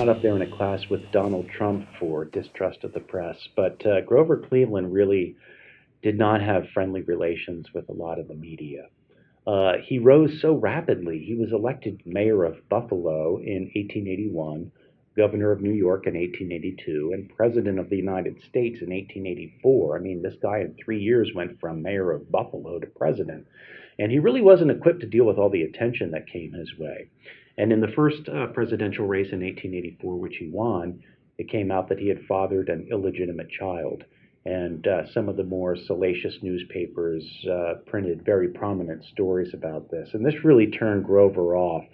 not up there in a class with Donald Trump for distrust of the press, but Grover Cleveland really did not have friendly relations with a lot of the media. He rose so rapidly. He was elected mayor of Buffalo in 1881, governor of New York in 1882, and president of the United States in 1884. I mean, this guy in 3 years went from mayor of Buffalo to president. And he really wasn't equipped to deal with all the attention that came his way. And in the first presidential race in 1884, which he won, it came out that he had fathered an illegitimate child. And some of the more salacious newspapers printed very prominent stories about this. And this really turned Grover off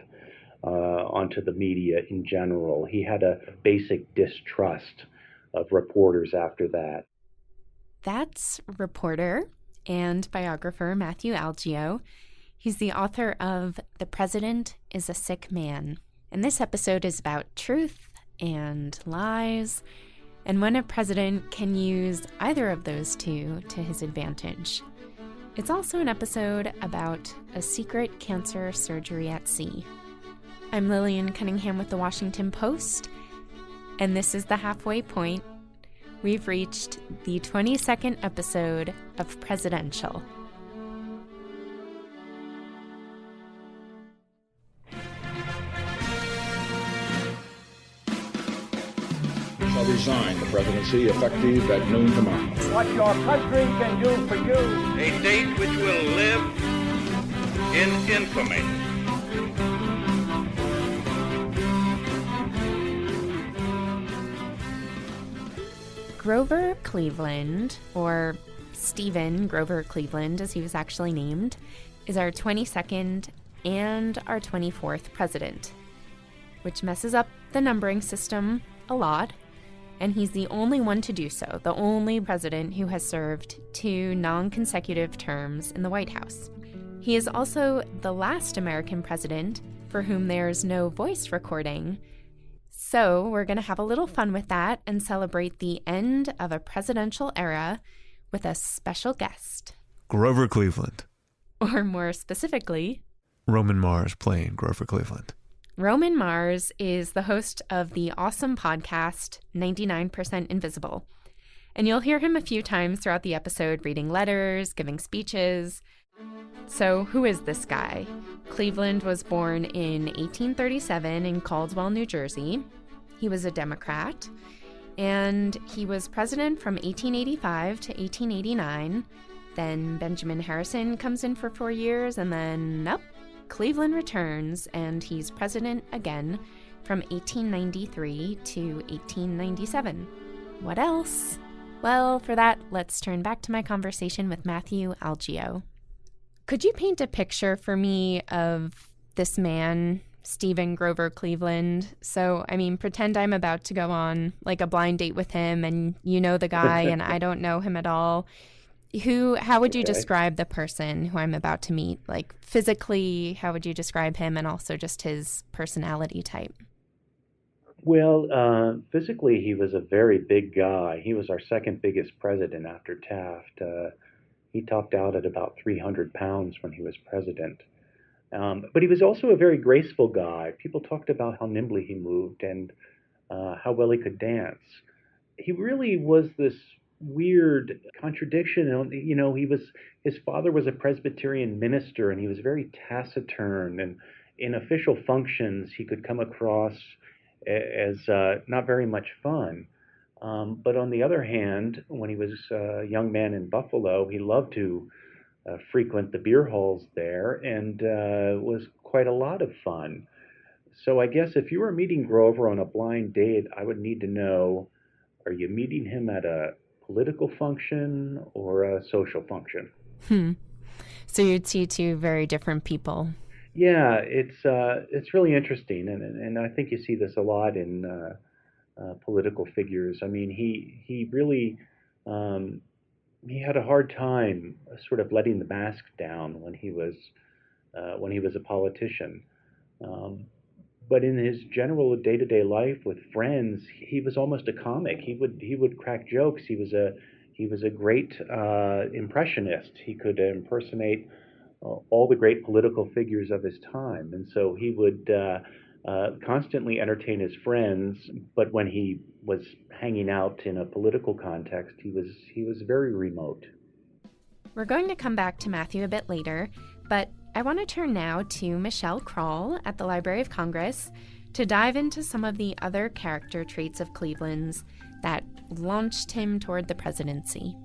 onto the media in general. He had a basic distrust of reporters after that. That's reporter and biographer Matthew Algeo. He's the author of The President is a Sick Man. And this episode is about truth and lies, and when a president can use either of those two to his advantage. It's also an episode about a secret cancer surgery at sea. I'm Lillian Cunningham with The Washington Post, and this is The Halfway Point. We've reached the 22nd episode of Presidential. Shall resign the presidency effective at noon tomorrow. What your country can do for you. A date which will live in infamy. Grover Cleveland, or Stephen Grover Cleveland as he was actually named, is our 22nd and our 24th president, which messes up the numbering system a lot. And he's the only one to do so, the only president who has served 2 non-consecutive terms in the White House. He is also the last American president for whom there's no voice recording. So we're going to have a little fun with that and celebrate the end of a presidential era with a special guest. Grover Cleveland. Or more specifically, Roman Mars playing Grover Cleveland. Roman Mars is the host of the awesome podcast 99% Invisible. And you'll hear him a few times throughout the episode reading letters, giving speeches. So who is this guy? Cleveland was born in 1837 in Caldwell, New Jersey. He was a Democrat, and he was president from 1885 to 1889. Then Benjamin Harrison comes in for 4 years, and then, nope, Cleveland returns, and he's president again from 1893 to 1897. What else? Well, for that, let's turn back to my conversation with Matthew Algeo. Could you paint a picture for me of this man, Stephen Grover Cleveland? So, I mean, pretend I'm about to go on like a blind date with him, and you know the guy, and I don't know him at all. How would you describe the person who I'm about to meet? Like physically, how would you describe him, and also just his personality type? Well, physically, he was a very big guy. He was our second biggest president after Taft. He topped out at about 300 pounds when he was president. But he was also a very graceful guy. People talked about how nimbly he moved and how well he could dance. He really was this weird contradiction. You know, his father was a Presbyterian minister, and he was very taciturn. And in official functions, he could come across as not very much fun. But on the other hand, when he was a young man in Buffalo, he loved to frequent the beer halls there, and was quite a lot of fun. So I guess if you were meeting Grover on a blind date, I would need to know, are you meeting him at a political function or a social function? So you'd see 2 very different people. Yeah, it's really interesting, and I think you see this a lot in political figures. I mean, he really he had a hard time sort of letting the mask down when he was a politician. But in his general day-to-day life with friends, he was almost a comic. He would crack jokes. He was a great impressionist. He could impersonate all the great political figures of his time, and so he would constantly entertain his friends, but when he was hanging out in a political context, he was very remote. We're going to come back to Matthew a bit later, but I want to turn now to Michelle Krowl at the Library of Congress to dive into some of the other character traits of Cleveland's that launched him toward the presidency.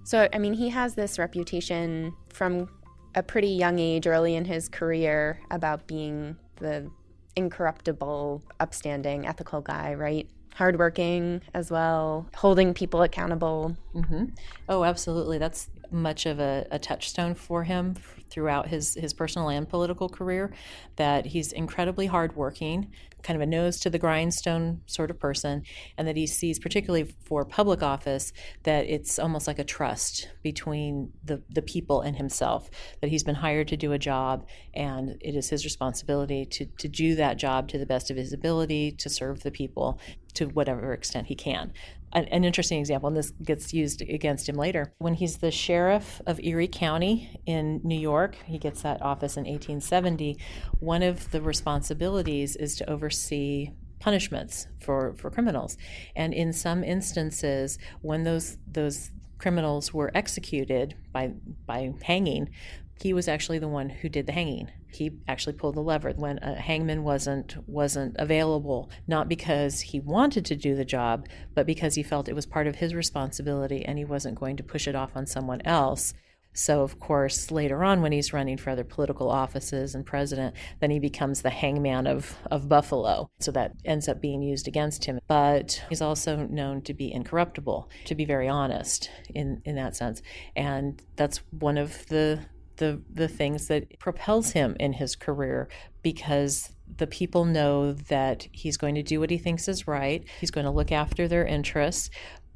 So, I mean, he has this reputation from a pretty young age, early in his career, about being the incorruptible, upstanding, ethical guy, right? Hardworking as well, holding people accountable. Mm-hmm. Oh, absolutely. That's much of a touchstone for him throughout his personal and political career, that he's incredibly hardworking, kind of a nose to the grindstone sort of person, and that he sees, particularly for public office, that it's almost like a trust between the people and himself, that he's been hired to do a job, and it is his responsibility to do that job to the best of his ability, to serve the people to whatever extent he can. An interesting example, and this gets used against him later. When he's the sheriff of Erie County in New York, he gets that office in 1870, one of the responsibilities is to oversee punishments for criminals. And in some instances, when those criminals were executed by hanging, he was actually the one who did the hanging. He actually pulled the lever when a hangman wasn't available, not because he wanted to do the job, but because he felt it was part of his responsibility and he wasn't going to push it off on someone else. So, of course, later on when he's running for other political offices and president, then he becomes the hangman of Buffalo. So that ends up being used against him. But he's also known to be incorruptible, to be very honest in that sense. And that's one of the things that propels him in his career, because the people know that he's going to do what he thinks is right. He's going to look after their interests,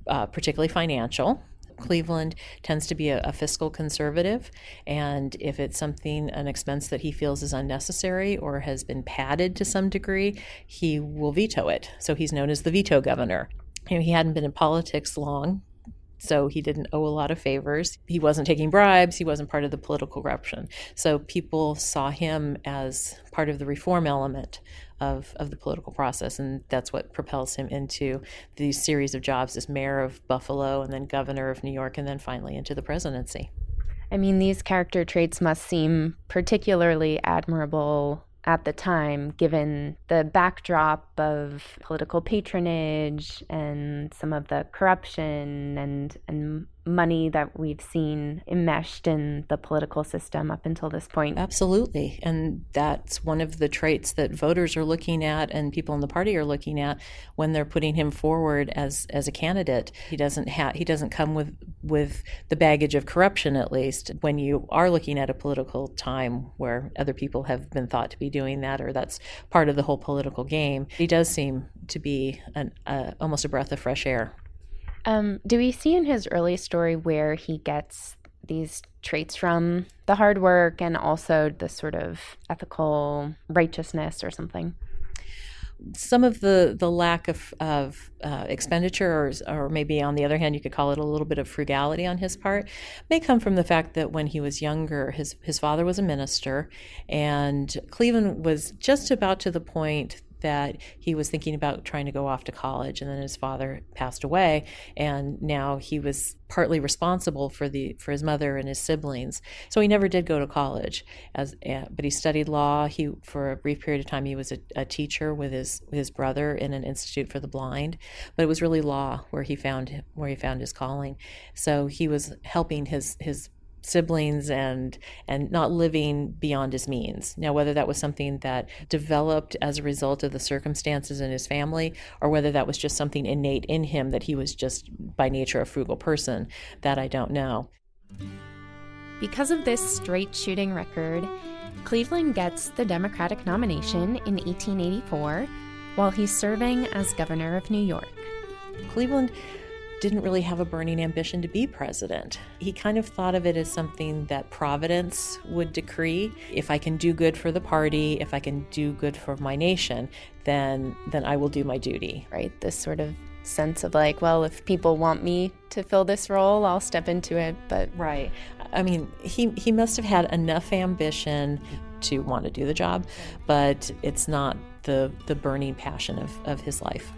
particularly financial. Cleveland tends to be a fiscal conservative, and if it's an expense that he feels is unnecessary or has been padded to some degree, he will veto it. So he's known as the veto governor. He hadn't been in politics long, so he didn't owe a lot of favors. He wasn't taking bribes. He wasn't part of the political corruption. So people saw him as part of the reform element of the political process, and that's what propels him into these series of jobs as mayor of Buffalo and then governor of New York and then finally into the presidency. I mean, these character traits must seem particularly admirable at the time, given the backdrop of political patronage and some of the corruption and money that we've seen enmeshed in the political system up until this point. Absolutely. And that's one of the traits that voters are looking at and people in the party are looking at when they're putting him forward as a candidate. He doesn't come with the baggage of corruption, at least, when you are looking at a political time where other people have been thought to be doing that, or that's part of the whole political game. He does seem to be almost a breath of fresh air. Do we see in his early story where he gets these traits from? The hard work and also the sort of ethical righteousness or something? Some of the lack of expenditure, or maybe on the other hand, you could call it a little bit of frugality on his part, may come from the fact that when he was younger, his father was a minister, and Cleveland was just about to the point that he was thinking about trying to go off to college, and then his father passed away, and now he was partly responsible for his mother and his siblings. So he never did go to college, but he studied law. For a brief period of time, he was a teacher with his brother in an institute for the blind, but it was really law where he found his calling. So he was helping his siblings and not living beyond his means. Now, whether that was something that developed as a result of the circumstances in his family, or whether that was just something innate in him that he was just by nature a frugal person, that I don't know. Because of this straight-shooting record, Cleveland gets the Democratic nomination in 1884 while he's serving as governor of New York. Cleveland didn't really have a burning ambition to be president. He kind of thought of it as something that Providence would decree. If I can do good for the party, if I can do good for my nation, then I will do my duty. Right? This sort of sense of like, well, if people want me to fill this role, I'll step into it. But right. I mean, he must have had enough ambition to want to do the job, but it's not the burning passion of his life.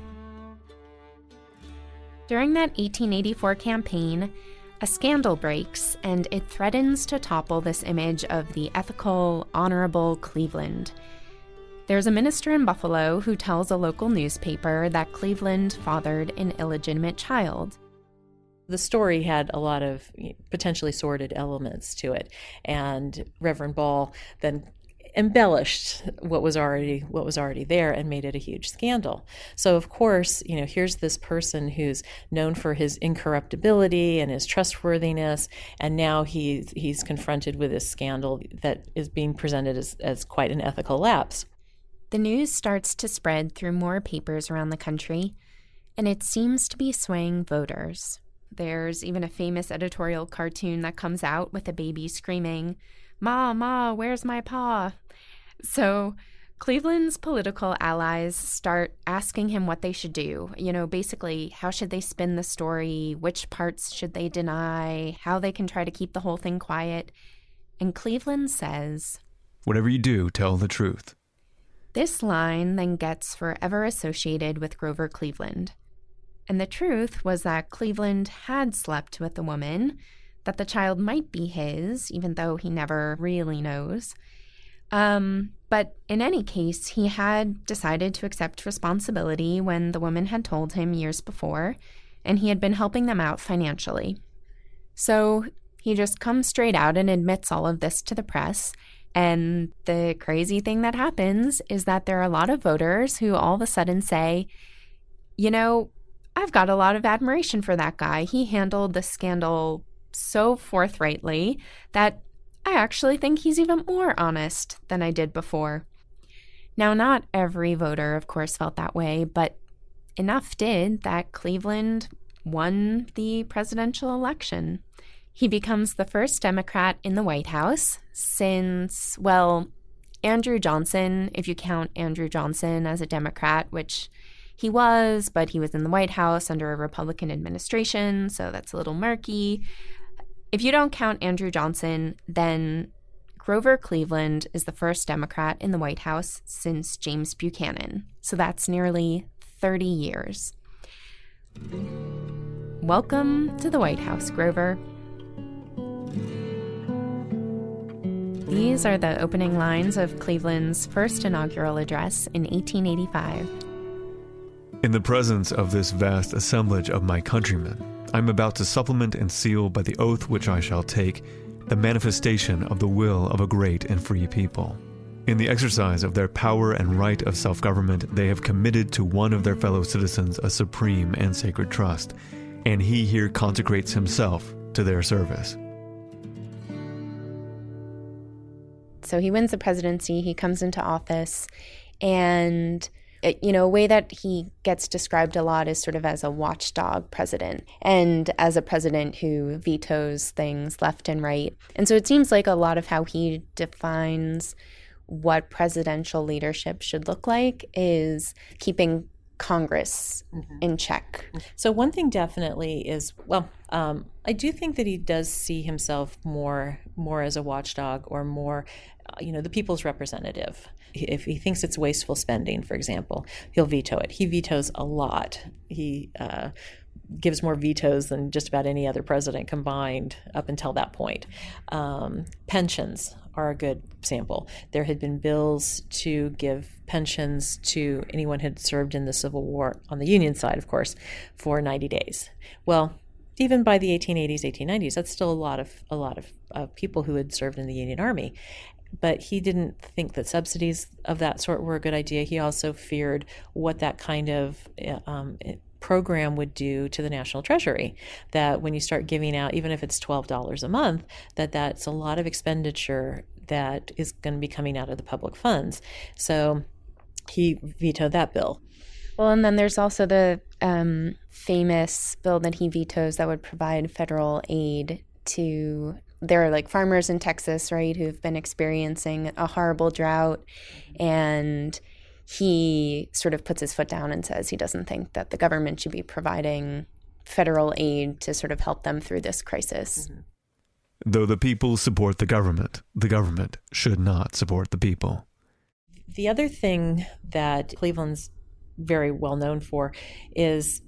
During that 1884 campaign, a scandal breaks, and it threatens to topple this image of the ethical, honorable Cleveland. There's a minister in Buffalo who tells a local newspaper that Cleveland fathered an illegitimate child. The story had a lot of potentially sordid elements to it, and Reverend Ball then embellished what was already there and made it a huge scandal. So of course, here's this person who's known for his incorruptibility and his trustworthiness, and now he's confronted with this scandal that is being presented as quite an ethical lapse. The news starts to spread through more papers around the country, and it seems to be swaying voters. There's even a famous editorial cartoon that comes out with a baby screaming, "Ma, Ma, where's my pa?" So Cleveland's political allies start asking him what they should do. Basically, how should they spin the story? Which parts should they deny? How they can try to keep the whole thing quiet. And Cleveland says, "Whatever you do, tell the truth." This line then gets forever associated with Grover Cleveland. And the truth was that Cleveland had slept with the woman, that the child might be his, even though he never really knows. But in any case, he had decided to accept responsibility when the woman had told him years before, and he had been helping them out financially. So he just comes straight out and admits all of this to the press. And the crazy thing that happens is that there are a lot of voters who all of a sudden say, I've got a lot of admiration for that guy. He handled the scandal so forthrightly that I actually think he's even more honest than I did before. Now, not every voter, of course, felt that way, but enough did that Cleveland won the presidential election. He becomes the first Democrat in the White House since, Andrew Johnson, if you count Andrew Johnson as a Democrat, which he was, but he was in the White House under a Republican administration, so that's a little murky. If you don't count Andrew Johnson, then Grover Cleveland is the first Democrat in the White House since James Buchanan. So that's nearly 30 years. Welcome to the White House, Grover. These are the opening lines of Cleveland's first inaugural address in 1885. In the presence of this vast assemblage of my countrymen, I am about to supplement and seal by the oath which I shall take the manifestation of the will of a great and free people. In the exercise of their power and right of self-government, they have committed to one of their fellow citizens a supreme and sacred trust, and he here consecrates himself to their service. So he wins the presidency, he comes into office, and a way that he gets described a lot is sort of as a watchdog president and as a president who vetoes things left and right. And so it seems like a lot of how he defines what presidential leadership should look like is keeping Congress in check. So one thing definitely is, I do think that he does see himself more as a watchdog or more, the people's representative. If he thinks it's wasteful spending, for example, he'll veto it. He vetoes a lot. He gives more vetoes than just about any other president combined up until that point. Pensions are a good sample. There had been bills to give pensions to anyone who had served in the Civil War, on the Union side, of course, for 90 days. Well, even by the 1880s, 1890s, that's still a lot of people who had served in the Union Army. But he didn't think that subsidies of that sort were a good idea. He also feared what that kind of program would do to the national treasury, that when you start giving out, even if it's $12 a month, that's a lot of expenditure that is going to be coming out of the public funds. So he vetoed that bill. Well, and then there's also the famous bill that he vetoes that would provide federal aid to, there are like farmers in Texas, right, who've been experiencing a horrible drought, and he sort of puts his foot down and says he doesn't think that the government should be providing federal aid to sort of help them through this crisis. Though the people support the government should not support the people. The other thing that Cleveland's very well known for is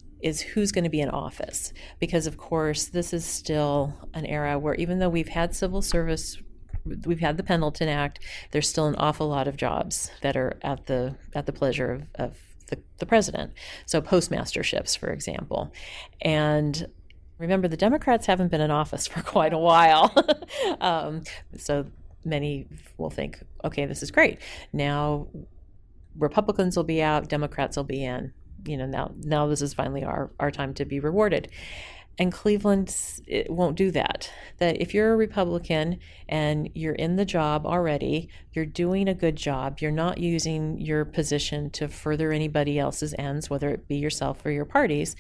who's going to be in office. Because, of course, this is still an era where even though we've had civil service, we've had the Pendleton Act, there's still an awful lot of jobs that are at the pleasure of the president. So postmasterships, for example. And remember, the Democrats haven't been in office for quite a while. So many will think, okay, this is great. Now Republicans will be out, Democrats will be in. Now this is finally our time to be rewarded. And Cleveland won't do that. That if you're a Republican and you're in the job already, you're doing a good job, you're not using your position to further anybody else's ends, whether it be yourself or your party's,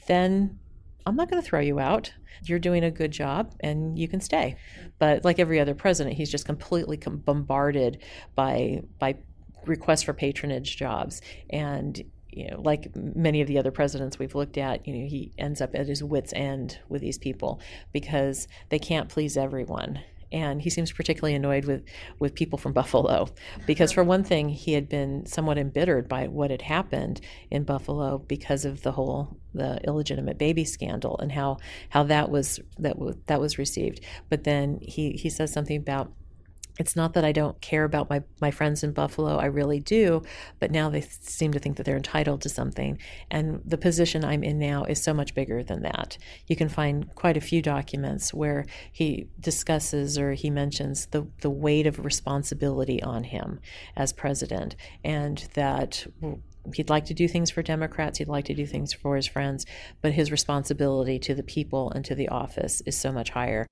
then I'm not going to throw you out. You're doing a good job and you can stay. But like every other president, he's just completely bombarded by requests for patronage jobs. And like many of the other presidents we've looked at, he ends up at his wit's end with these people because they can't please everyone. And he seems particularly annoyed with people from Buffalo because, for one thing, he had been somewhat embittered by what had happened in Buffalo because of the illegitimate baby scandal and how that was received. But then he says something about, it's not that I don't care about my friends in Buffalo, I really do, but now they seem to think that they're entitled to something. And the position I'm in now is so much bigger than that. You can find quite a few documents where he discusses or he mentions the weight of responsibility on him as president, and that he'd like to do things for Democrats, he'd like to do things for his friends, but his responsibility to the people and to the office is so much higher.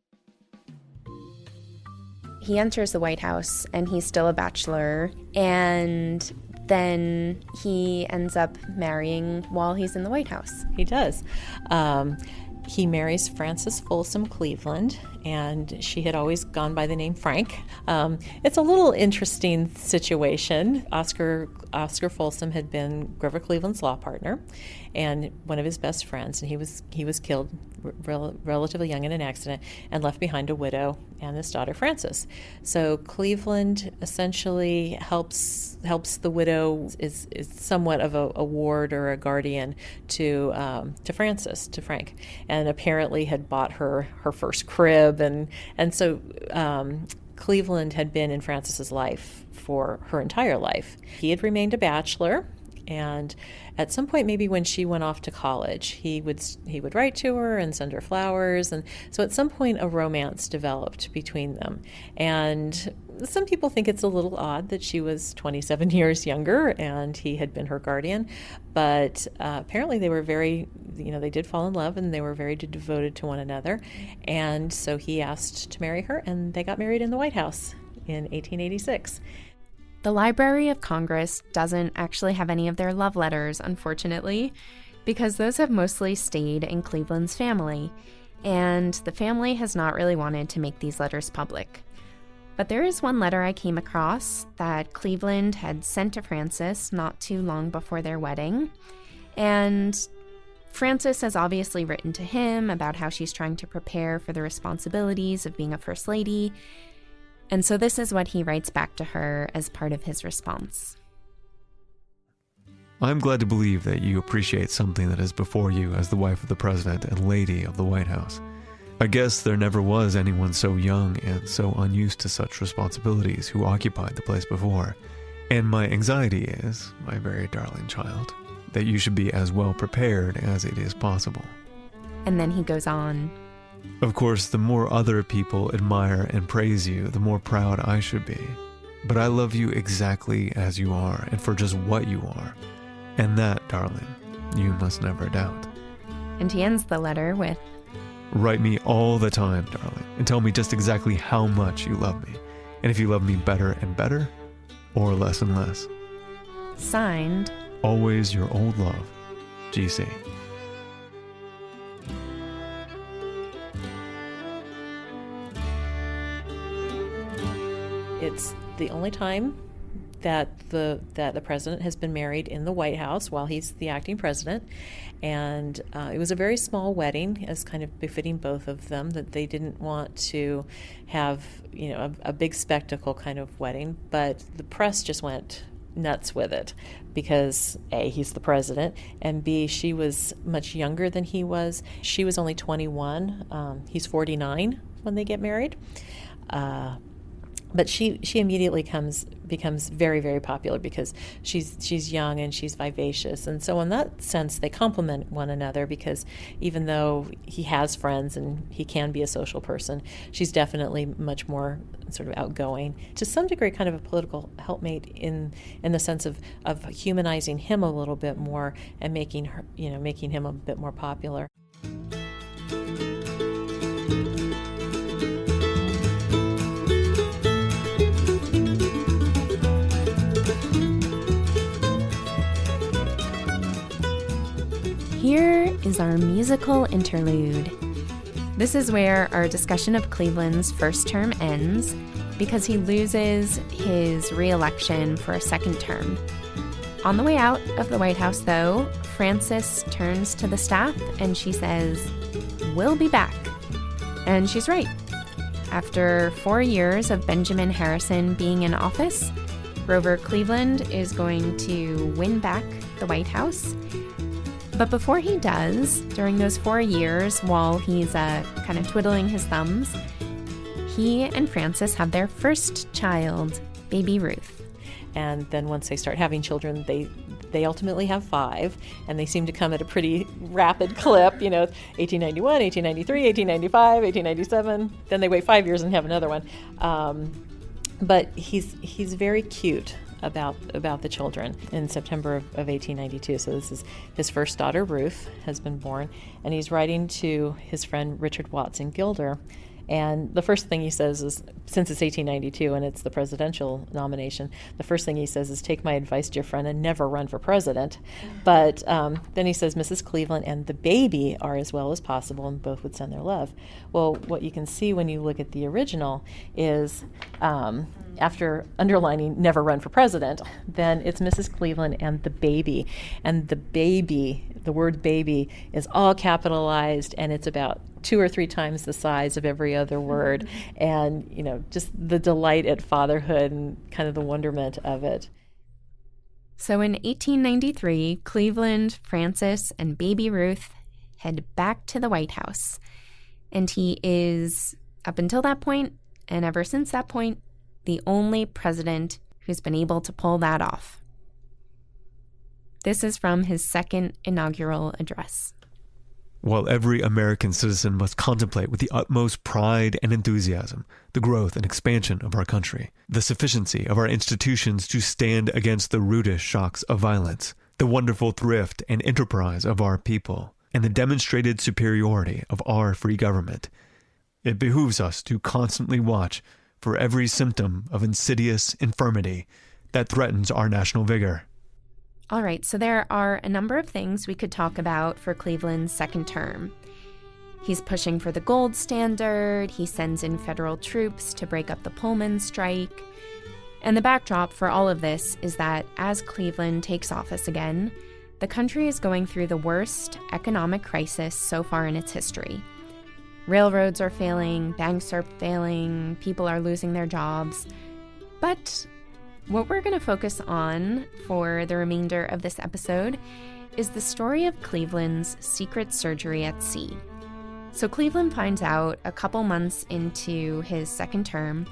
He enters the White House and he's still a bachelor, and then he ends up marrying while he's in the White House. He does. He marries Frances Folsom Cleveland, and she had always gone by the name Frank. It's a little interesting situation. Oscar Folsom had been Grover Cleveland's law partner and one of his best friends, and he was killed relatively young in an accident and left behind a widow and his daughter Frances. So Cleveland essentially helps the widow, is somewhat of a ward or a guardian to Frances, to Frank, and apparently had bought her first crib, and so Cleveland had been in Frances's life for her entire life. He had remained a bachelor, and at some point, maybe when she went off to college, he would write to her and send her flowers, and so at some point a romance developed between them. And some people think it's a little odd that she was 27 years younger and he had been her guardian, but apparently they were they did fall in love and they were very devoted to one another. And so he asked to marry her, and they got married in the White House in 1886. The Library of Congress doesn't actually have any of their love letters, unfortunately, because those have mostly stayed in Cleveland's family, and the family has not really wanted to make these letters public. But there is one letter I came across that Cleveland had sent to Frances not too long before their wedding, and Frances has obviously written to him about how she's trying to prepare for the responsibilities of being a first lady. And so this is what he writes back to her as part of his response. I'm glad to believe that you appreciate something that is before you as the wife of the president and lady of the White House. I guess there never was anyone so young and so unused to such responsibilities who occupied the place before. And my anxiety is, my very darling child, that you should be as well prepared as it is possible. And then he goes on. Of course, the more other people admire and praise you, the more proud I should be. But I love you exactly as you are and for just what you are. And that, darling, you must never doubt. And he ends the letter with, write me all the time, darling, and tell me just exactly how much you love me. And if you love me better and better, or less and less. Signed, always your old love, GC. It's the only time that the president has been married in the White House while he's the acting president, and it was a very small wedding, as kind of befitting both of them. That they didn't want to have a big spectacle kind of wedding, but the press just went nuts with it because A, he's the president, and B, she was much younger than he was. She was only 21. He's 49 when they get married. But she immediately becomes very, very popular because she's young and she's vivacious. And so in that sense, they complement one another, because even though he has friends and he can be a social person, she's definitely much more sort of outgoing. To some degree, kind of a political helpmate in the sense of humanizing him a little bit more and making him a bit more popular. Here is our musical interlude. This is where our discussion of Cleveland's first term ends, because he loses his re-election for a second term. On the way out of the White House, though, Frances turns to the staff and she says, "We'll be back." And she's right. After 4 years of Benjamin Harrison being in office, Grover Cleveland is going to win back the White House. But before he does, during those 4 years, while he's kind of twiddling his thumbs, he and Frances have their first child, baby Ruth. And then once they start having children, they ultimately have 5, and they seem to come at a pretty rapid clip, 1891, 1893, 1895, 1897. Then they wait 5 years and have another one. But he's very cute about the children. In September of 1892, so this is his first daughter, Ruth, has been born, and he's writing to his friend Richard Watson Gilder. And the first thing he says is, since it's 1892 and it's the presidential nomination, the first thing he says is, "Take my advice, dear friend, and never run for president." But then he says, "Mrs. Cleveland and the baby are as well as possible, and both would send their love." Well, what you can see when you look at the original is, after underlining "never run for president," then it's Mrs. Cleveland and the baby. And the baby, the word baby, is all capitalized, and it's about 2 or 3 times the size of every other word. And, just the delight at fatherhood and kind of the wonderment of it. So in 1893, Cleveland, Frances, and baby Ruth head back to the White House. And he is, up until that point, and ever since that point, the only president who's been able to pull that off. This is from his second inaugural address. While every American citizen must contemplate with the utmost pride and enthusiasm the growth and expansion of our country, the sufficiency of our institutions to stand against the rudest shocks of violence, the wonderful thrift and enterprise of our people, and the demonstrated superiority of our free government, it behooves us to constantly watch for every symptom of insidious infirmity that threatens our national vigor. All right, so there are a number of things we could talk about for Cleveland's second term. He's pushing for the gold standard, he sends in federal troops to break up the Pullman strike. And the backdrop for all of this is that as Cleveland takes office again, the country is going through the worst economic crisis so far in its history. Railroads are failing, banks are failing, people are losing their jobs. But what we're going to focus on for the remainder of this episode is the story of Cleveland's secret surgery at sea. So Cleveland finds out a couple months into his second term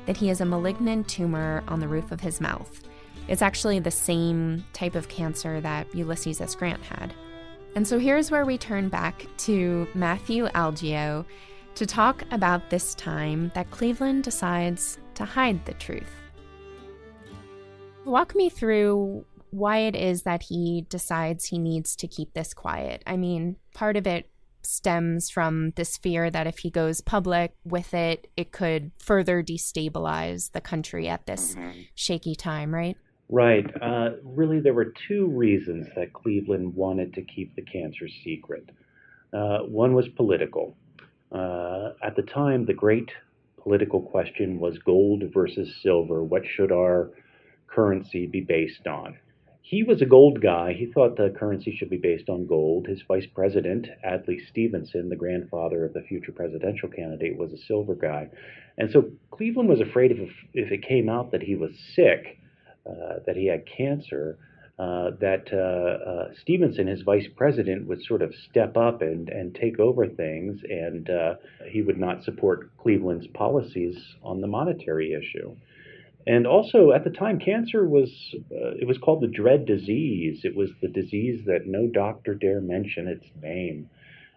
that he has a malignant tumor on the roof of his mouth. It's actually the same type of cancer that Ulysses S. Grant had. And so here's where we turn back to Matthew Algeo to talk about this time that Cleveland decides to hide the truth. Walk me through why it is that he decides he needs to keep this quiet. I mean, part of it stems from this fear that if he goes public with it, it could further destabilize the country at this shaky time, right? Right. Really, there were 2 reasons that Cleveland wanted to keep the cancer secret. One was political. At the time, the great political question was gold versus silver. What should our currency be based on. He was a gold guy. He thought the currency should be based on gold. His vice president, Adlai Stevenson, the grandfather of the future presidential candidate, was a silver guy. And so Cleveland was afraid if it came out that he was sick, that he had cancer, that Stevenson, his vice president, would sort of step up and take over things, and he would not support Cleveland's policies on the monetary issue. And also, at the time, cancer it was called the dread disease. It was the disease that no doctor dare mention its name.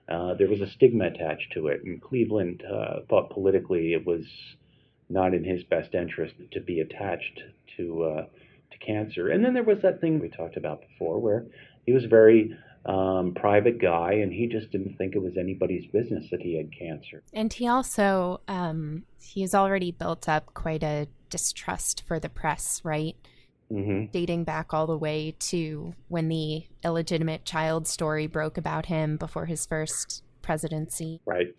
There was a stigma attached to it, and Cleveland thought politically it was not in his best interest to be attached to cancer. And then there was that thing we talked about before, where he was a very private guy, and he just didn't think it was anybody's business that he had cancer. And he also, he's already built up quite a distrust for the press, right? Mm-hmm. Dating back all the way to when the illegitimate child story broke about him before his first presidency. Right.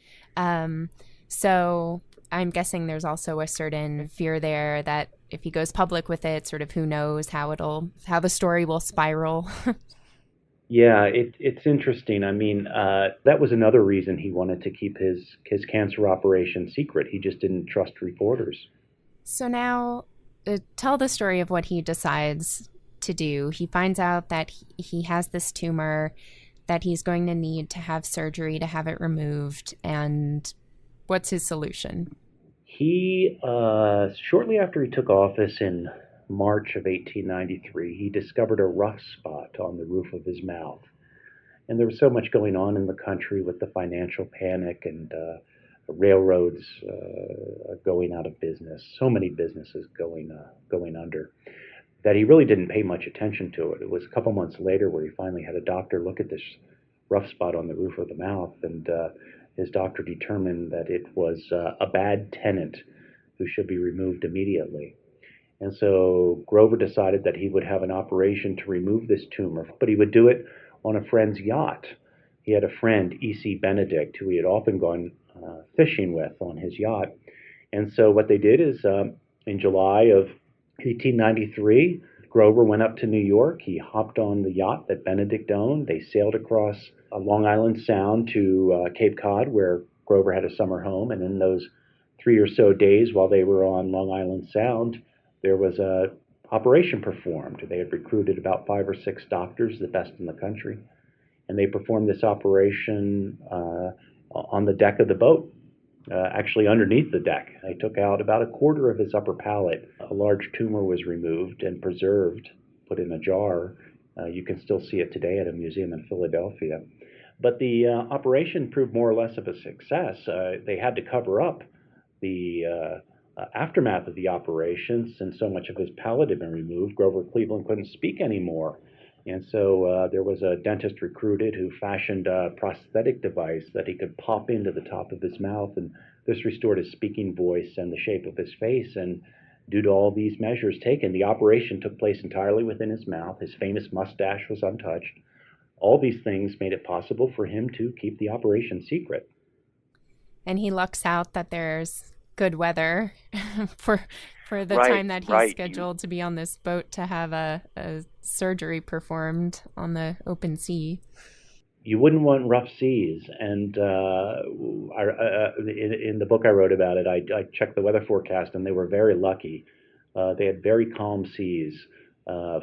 So I'm guessing there's also a certain fear there that if he goes public with it, sort of who knows how the story will spiral. Yeah, it's interesting. I mean, that was another reason he wanted to keep his cancer operation secret. He just didn't trust reporters. So now, tell the story of what he decides to do. He finds out that he has this tumor, that he's going to need to have surgery to have it removed, and what's his solution? He, shortly after he took office in March of 1893, he discovered a rough spot on the roof of his mouth. And there was so much going on in the country with the financial panic and railroads going out of business, so many businesses going under, that he really didn't pay much attention to it. It was a couple months later where he finally had a doctor look at this rough spot on the roof of the mouth, and his doctor determined that it was a bad tenant who should be removed immediately. And so Grover decided that he would have an operation to remove this tumor, but he would do it on a friend's yacht. He had a friend, E.C. Benedict, who he had often gone fishing with on his yacht. And so what they did is in July of 1893, Grover went up to New York. He hopped on the yacht that Benedict owned. They sailed across Long Island Sound to Cape Cod, where Grover had a summer home. And in those 3 or so days while they were on Long Island Sound, there was a operation performed. They had recruited about 5 or 6 doctors, the best in the country, and they performed this operation on the deck of the boat, actually underneath the deck. They took out about a quarter of his upper palate. A large tumor was removed and preserved, put in a jar. You can still see it today at a museum in Philadelphia. But the operation proved more or less of a success. They had to cover up the aftermath of the operation, since so much of his palate had been removed. Grover Cleveland couldn't speak anymore. And so there was a dentist recruited who fashioned a prosthetic device that he could pop into the top of his mouth, and this restored his speaking voice and the shape of his face. And due to all these measures taken, the operation took place entirely within his mouth. His famous mustache was untouched. All these things made it possible for him to keep the operation secret. And he lucks out that there's good weather for the time that he's scheduled to be on this boat to have a surgery performed on the open sea. You wouldn't want rough seas. And in the book I wrote about it, I checked the weather forecast, and they were very lucky. They had very calm seas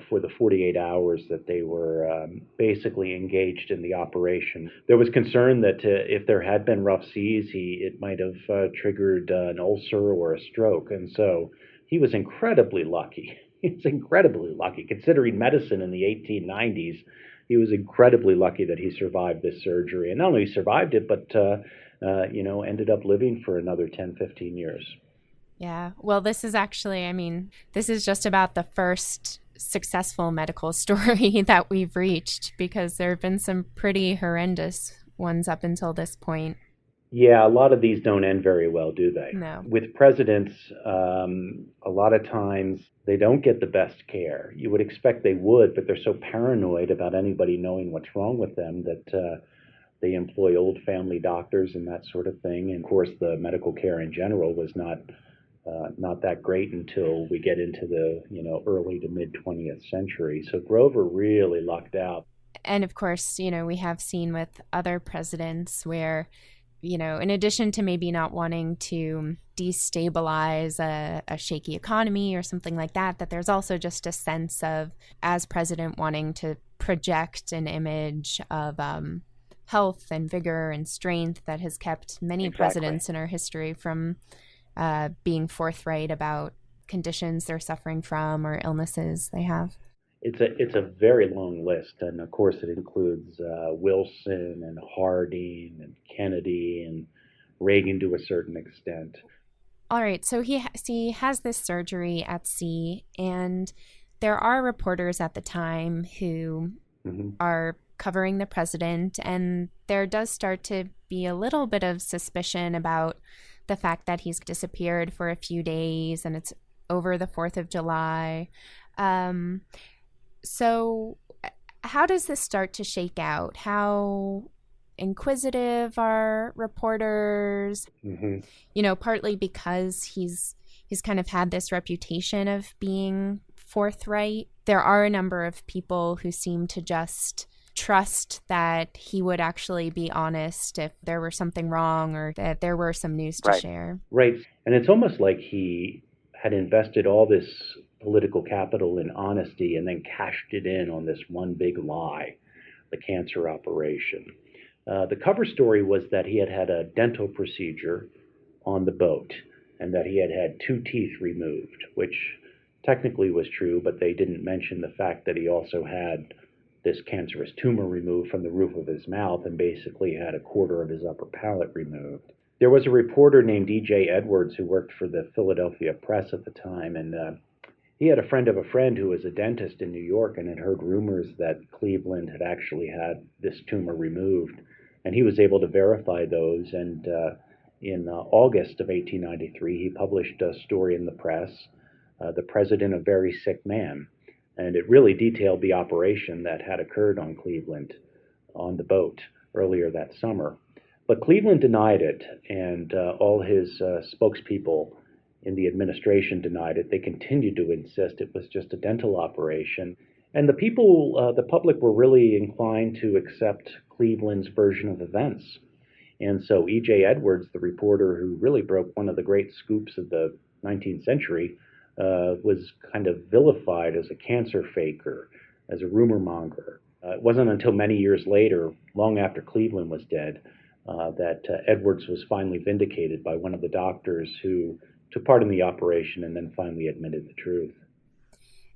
for the 48 hours that they were basically engaged in the operation. There was concern that if there had been rough seas, it might have triggered an ulcer or a stroke. And so he was incredibly lucky. He was incredibly lucky. Considering medicine in the 1890s, he was incredibly lucky that he survived this surgery. And not only survived it, but ended up living for another 10, 15 years. Yeah. Well, this is actually, this is just about the first successful medical story that we've reached, because there have been some pretty horrendous ones up until this point. Yeah, a lot of these don't end very well, do they? No. With presidents, a lot of times they don't get the best care. You would expect they would, but they're so paranoid about anybody knowing what's wrong with them that they employ old family doctors and that sort of thing. And of course, the medical care in general was not not that great until we get into the early to mid 20th century. So Grover really lucked out. And of course, we have seen with other presidents where, in addition to maybe not wanting to destabilize a shaky economy or something like that, that there's also just a sense of, as president, wanting to project an image of health and vigor and strength that has kept many presidents in our history from being forthright about conditions they're suffering from or illnesses they have. It's a very long list, and of course it includes Wilson and Harding and Kennedy and Reagan to a certain extent. All right, so he has this surgery at sea, and there are reporters at the time who are covering the president, and there does start to be a little bit of suspicion about the fact that he's disappeared for a few days, and it's over the 4th of July. So how does this start to shake out? How inquisitive are reporters? Partly because he's kind of had this reputation of being forthright. There are a number of people who seem to just trust that he would actually be honest if there were something wrong or that there were some news to share. Right. And it's almost like he had invested all this political capital in honesty and then cashed it in on this one big lie, the cancer operation. The cover story was that he had had a dental procedure on the boat and that he had had 2 teeth removed, which technically was true, but they didn't mention the fact that he also had this cancerous tumor removed from the roof of his mouth and basically had a quarter of his upper palate removed. There was a reporter named E.J. Edwards who worked for the Philadelphia Press at the time, and he had a friend of a friend who was a dentist in New York and had heard rumors that Cleveland had actually had this tumor removed, and he was able to verify those. And in August of 1893, he published a story in the press, "The President a Very Sick Man," and it really detailed the operation that had occurred on Cleveland on the boat earlier that summer. But Cleveland denied it, and all his spokespeople in the administration denied it. They continued to insist it was just a dental operation. And the public were really inclined to accept Cleveland's version of events. And so E.J. Edwards, the reporter who really broke one of the great scoops of the 19th century, was kind of vilified as a cancer faker, as a rumor monger. It wasn't until many years later, long after Cleveland was dead, that Edwards was finally vindicated by one of the doctors who took part in the operation and then finally admitted the truth.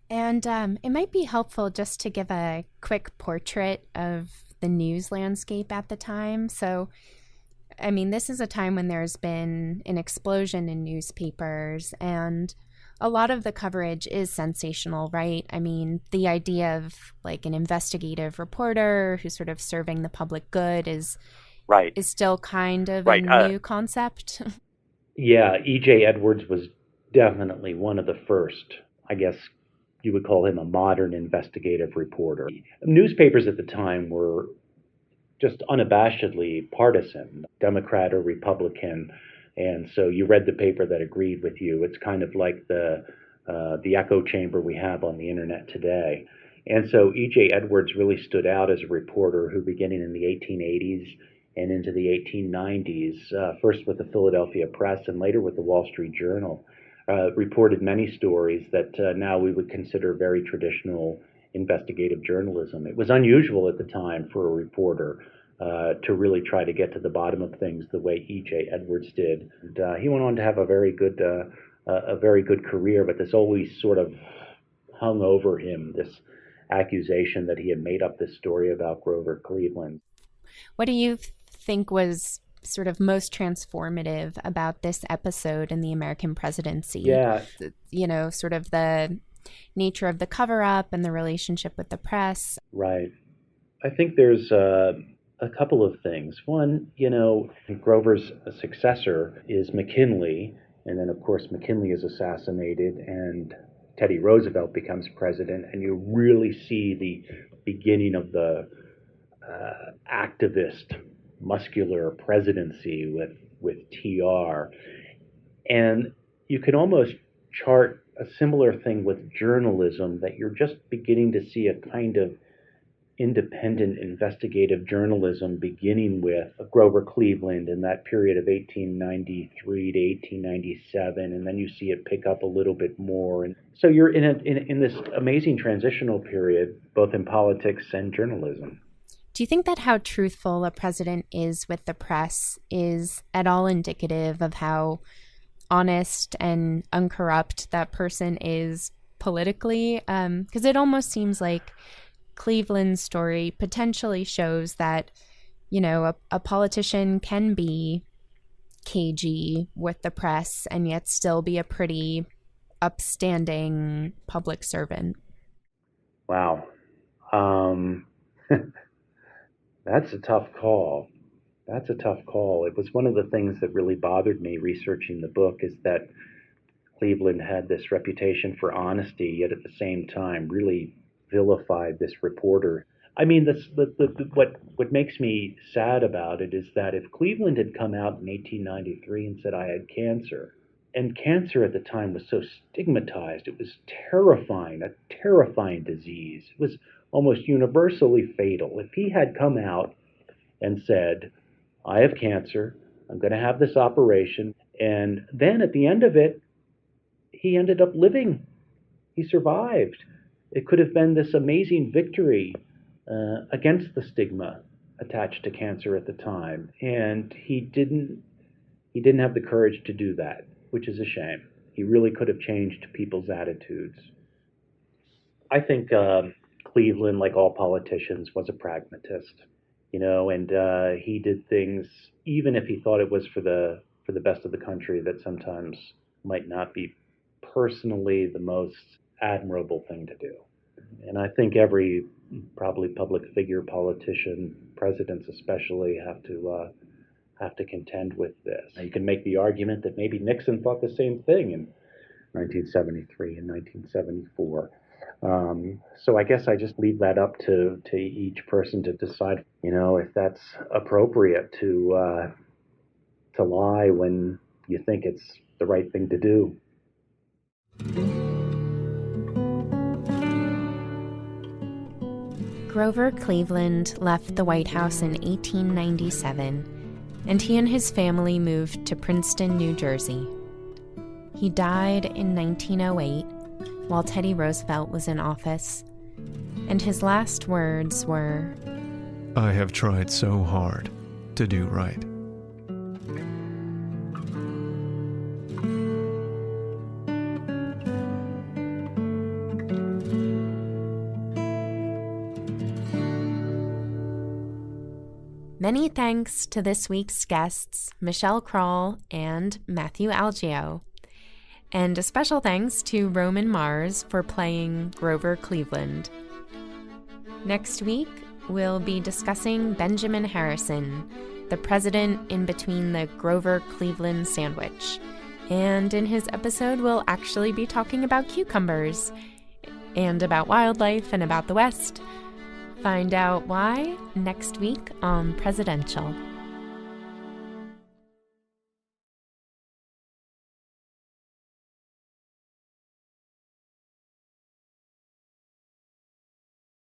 And it might be helpful just to give a quick portrait of the news landscape at the time. So, I mean, this is a time when there's been an explosion in newspapers, and a lot of the coverage is sensational, right? I mean, the idea of like an investigative reporter who's sort of serving the public good is still kind of a new concept. Yeah, E.J. Edwards was definitely one of the first. I guess you would call him a modern investigative reporter. Newspapers at the time were just unabashedly partisan, Democrat or Republican, and so you read the paper that agreed with you. It's kind of like the echo chamber we have on the internet today. And so E.J. Edwards really stood out as a reporter who, beginning in the 1880s and into the 1890s, first with the Philadelphia Press and later with the Wall Street Journal, reported many stories that now we would consider very traditional investigative journalism. It was unusual at the time for a reporter to really try to get to the bottom of things the way E.J. Edwards did. And, he went on to have a very good career, but this always sort of hung over him, this accusation that he had made up this story about Grover Cleveland. What do you think was sort of most transformative about this episode in the American presidency? Yeah. Sort of the nature of the cover-up and the relationship with the press. Right. I think there's a couple of things. One, Grover's successor is McKinley, and then, of course, McKinley is assassinated, and Teddy Roosevelt becomes president, and you really see the beginning of the activist, muscular presidency with TR. And you can almost chart a similar thing with journalism, that you're just beginning to see a kind of independent investigative journalism beginning with Grover Cleveland in that period of 1893 to 1897, and then you see it pick up a little bit more. And so you're in this amazing transitional period, both in politics and journalism. Do you think that how truthful a president is with the press is at all indicative of how honest and uncorrupt that person is politically? Because it almost seems like Cleveland's story potentially shows that, you know, a politician can be cagey with the press and yet still be a pretty upstanding public servant. Wow. That's a tough call. That's a tough call. It was one of the things that really bothered me researching the book, is that Cleveland had this reputation for honesty, yet at the same time really vilified this reporter. I mean, what makes me sad about it is that if Cleveland had come out in 1893 and said I had cancer, and cancer at the time was so stigmatized, it was terrifying, a terrifying disease. It was almost universally fatal. If he had come out and said, I have cancer, I'm going to have this operation, and then at the end of it, he ended up living. He survived. It could have been this amazing victory against the stigma attached to cancer at the time, and he didn't have the courage to do that, which is a shame. He really could have changed people's attitudes. I think Cleveland, like all politicians, was a pragmatist, you know, and he did things, even if he thought it was for the best of the country, that sometimes might not be personally the most admirable thing to do. And I think every probably public figure, politician, presidents especially, have to contend with this. You can make the argument that maybe Nixon thought the same thing in 1973 and 1974. So I guess I just leave that up to each person to decide, you know, if that's appropriate to lie when you think it's the right thing to do. Grover Cleveland left the White House in 1897, and he and his family moved to Princeton, New Jersey. He died in 1908 while Teddy Roosevelt was in office, and his last words were, I have tried so hard to do right. Many thanks to this week's guests, Michelle Krowl and Matthew Algeo. And a special thanks to Roman Mars for playing Grover Cleveland. Next week, we'll be discussing Benjamin Harrison, the president in between the Grover Cleveland sandwich. And in his episode, we'll actually be talking about cucumbers and about wildlife and about the West. Find out why next week on Presidential.